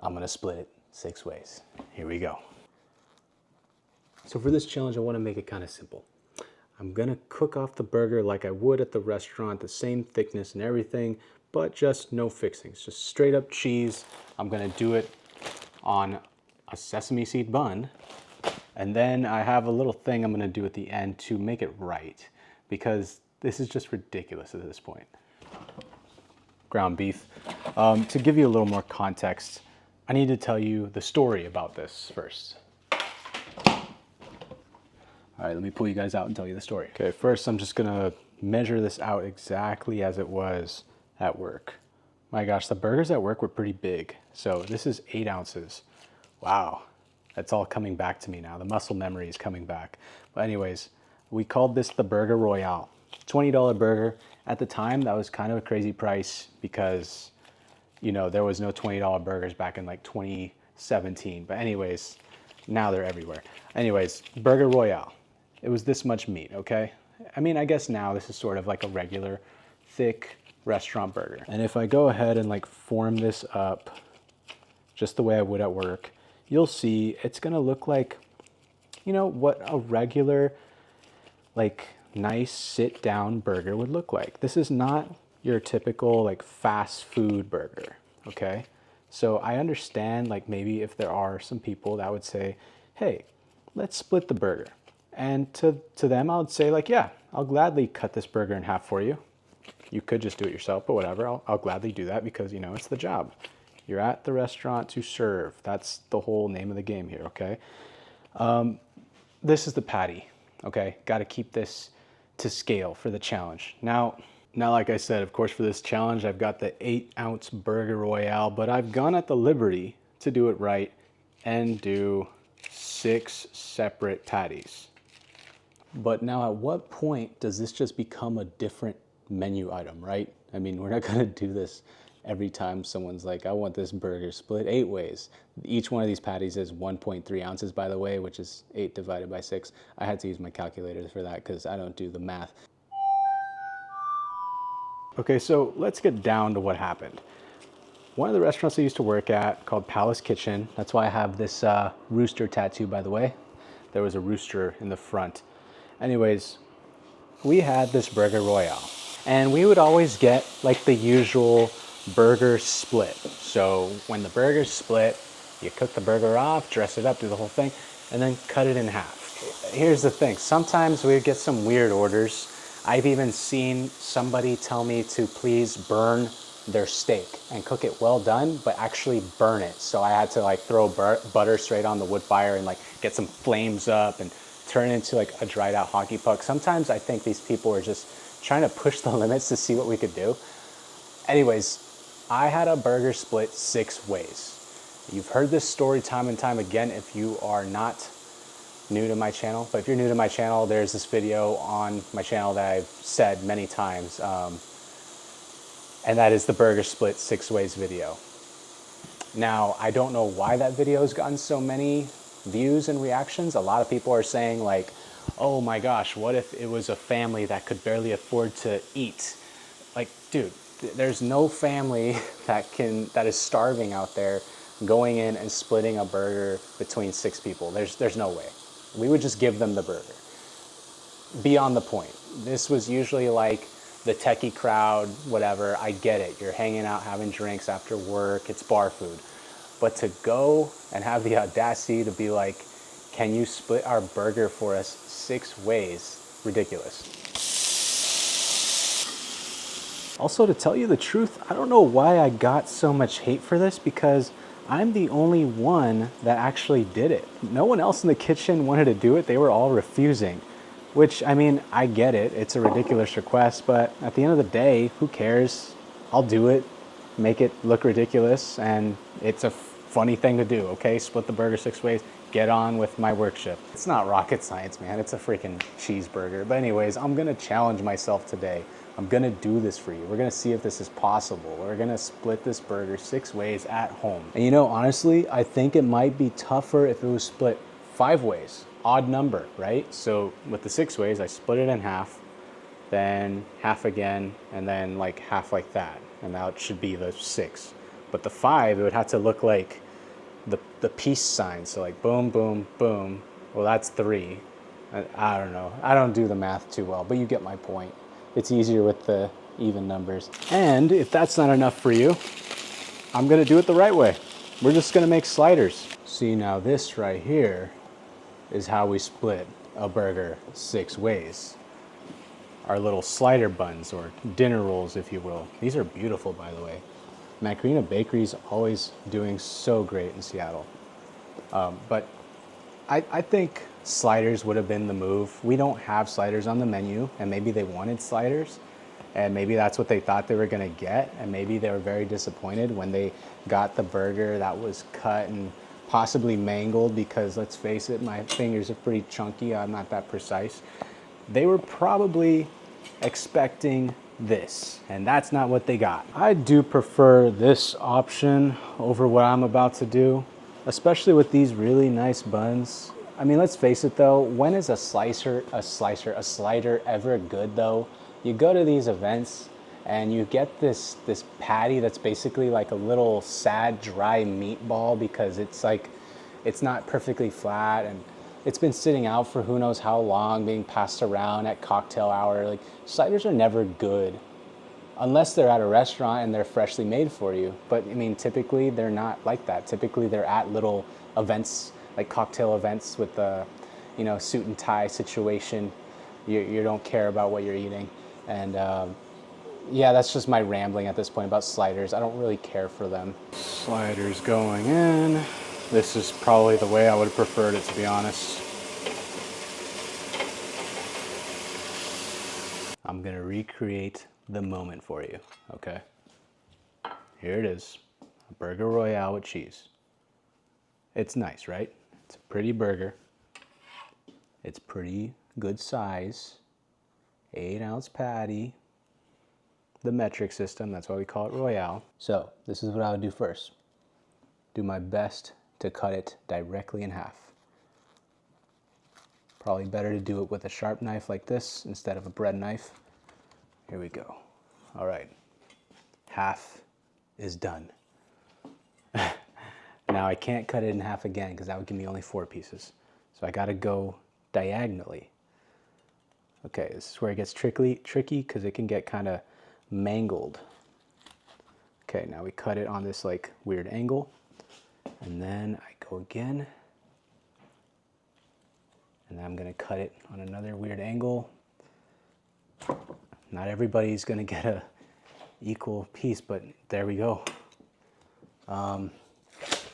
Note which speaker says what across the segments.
Speaker 1: I'm gonna split it 6 ways. Here we go. So for this challenge, I wanna make it kind of simple. I'm gonna cook off the burger like I would at the restaurant, the same thickness and everything, but just no fixings, just straight up cheese. I'm gonna do it on a sesame seed bun. And then I have a little thing I'm gonna do at the end to make it right, because this is just ridiculous at this point. Ground beef. To give you a little more context, I need to tell you the story about this first. All right, let me pull you guys out and tell you the story. Okay, first I'm just gonna measure this out exactly as it was at work. My gosh, the burgers at work were pretty big. So this is 8 ounces. Wow, that's all coming back to me now. The muscle memory is coming back. But anyways, we called this the Burger Royale. $20 burger. At the time, that was kind of a crazy price because, you know, there was no $20 burgers back in like 2017. But anyways, now they're everywhere. Anyways, Burger Royale. It was this much meat, okay? I mean, I guess now this is sort of like a regular thick restaurant burger. And if I go ahead and like form this up just the way I would at work, you'll see it's gonna look like, you know, what a regular, like nice sit down burger would look like. This is not your typical like fast food burger, okay? So I understand like maybe if there are some people that would say, hey, let's split the burger. And to them, I would say like, yeah, I'll gladly cut this burger in half for you. You could just do it yourself, but whatever, I'll gladly do that because, you know, it's the job. You're at the restaurant to serve. That's the whole name of the game here, okay? This is the patty, okay? Got to keep this to scale for the challenge. Now, like I said, of course, for this challenge, I've got the 8-ounce Burger Royale, but I've gone at the liberty to do it right and do 6 separate patties. But now at what point does this just become a different menu item, right? I mean, we're not gonna do this every time someone's like, I want this burger split 8 ways. Each one of these patties is 1.3 ounces, by the way, which is 8 divided by 6. I had to use my calculator for that because I don't do the math. Okay, so let's get down to what happened. One of the restaurants I used to work at called Palace Kitchen, that's why I have this rooster tattoo, by the way. There was a rooster in the front. Anyways, we had this Burger Royale, and we would always get like the usual burger split. So when the burger's split, you cook the burger off, dress it up, do the whole thing, and then cut it in half. Here's the thing, sometimes we get some weird orders. I've even seen somebody tell me to please burn their steak and cook it well done, but actually burn it. So I had to like throw butter straight on the wood fire and like get some flames up and turn it into like a dried out hockey puck. Sometimes I think these people are just trying to push the limits to see what we could do. Anyways, I had a burger split 6 ways. You've heard this story time and time again if you are not new to my channel. But if you're new to my channel, there's this video on my channel that I've said many times. And that is the burger split 6 ways video. Now, I don't know why that video has gotten so many views and reactions. A lot of people are saying like, oh my gosh, what if it was a family that could barely afford to eat? Like, dude, there's no family that is starving out there going in and splitting a burger between 6 people. There's no way. We would just give them the burger. Beyond the point. This was usually like the techie crowd, whatever. I get it. You're hanging out, having drinks after work. It's bar food. But to go and have the audacity to be like, can you split our burger for us 6 ways? Ridiculous. Also, to tell you the truth, I don't know why I got so much hate for this because I'm the only one that actually did it. No one else in the kitchen wanted to do it. They were all refusing, which, I mean, I get it. It's a ridiculous request, but at the end of the day, who cares? I'll do it, make it look ridiculous, and it's a funny thing to do, okay? Split the burger 6 ways, get on with my work shift. It's not rocket science, man. It's a freaking cheeseburger. But anyways, I'm gonna challenge myself today. I'm gonna do this for you. We're gonna see if this is possible. We're gonna split this burger 6 ways at home. And you know, honestly, I think it might be tougher if it was split 5 ways. Odd number, right? So with the 6 ways, I split it in half, then half again, and then like half like that. And that should be the 6. But the 5, it would have to look like the peace sign. So like boom, boom, boom. Well, that's 3. I don't know. I don't do the math too well, but you get my point. It's easier with the even numbers. And if that's not enough for you, I'm gonna do it the right way. We're just gonna make sliders. See, now this right here is how we split a burger 6 ways. Our little slider buns, or dinner rolls, if you will. These are beautiful, by the way. Macarena Bakery's always doing so great in Seattle. But I think sliders would have been the move. We don't have sliders on the menu, and maybe they wanted sliders, and maybe that's what they thought they were gonna get, and maybe they were very disappointed when they got the burger that was cut and possibly mangled, because let's face it, my fingers are pretty chunky, I'm not that precise. They were probably expecting this, and that's not what they got. I do prefer this option over what I'm about to do, especially with these really nice buns. I mean, let's face it though, when is a slider ever good though? You go to these events and you get this patty that's basically like a little sad, dry meatball, because it's like, it's not perfectly flat, and it's been sitting out for who knows how long, being passed around at cocktail hour. Like, sliders are never good unless they're at a restaurant and they're freshly made for you. But I mean, typically they're not like that. Typically they're at little events, like cocktail events with the, you know, suit and tie situation. You don't care about what you're eating. And yeah, that's just my rambling at this point about sliders. I don't really care for them. Sliders going in. This is probably the way I would have preferred it, to be honest. I'm gonna recreate the moment for you, okay? Here it is, a Burger Royale with cheese. It's nice, right? It's a pretty burger. It's pretty good size. 8-ounce patty. The metric system, that's why we call it Royale. So, this is what I would do first. Do my best to cut it directly in half. Probably better to do it with a sharp knife like this instead of a bread knife. Here we go. All right, half is done. Now I can't cut it in half again because that would give me only 4 pieces. So I gotta go diagonally. Okay, this is where it gets tricky because it can get kind of mangled. Okay, now we cut it on this like weird angle, and then I go again, and then I'm gonna cut it on another weird angle. Not everybody's gonna get a equal piece, but there we go.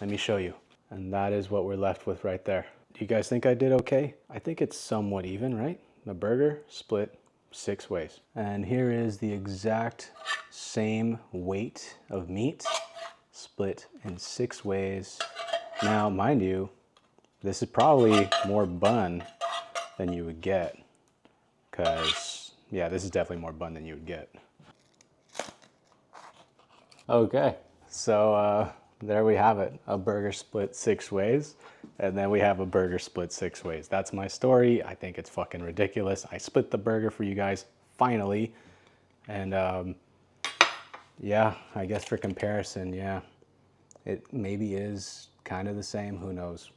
Speaker 1: Let me show you. And that is what we're left with right there. Do you guys think I did okay? I think it's somewhat even, right? The burger split 6 ways. And here is the exact same weight of meat split in 6 ways. Now, mind you, this is probably more bun than you would get, because yeah, this is definitely more bun than you would get. Okay, so there we have it. A burger split 6 ways, and then we have a burger split 6 ways. That's my story. I think it's fucking ridiculous. I split the burger for you guys, finally. And yeah, I guess for comparison, yeah, it maybe is kind of the same, who knows.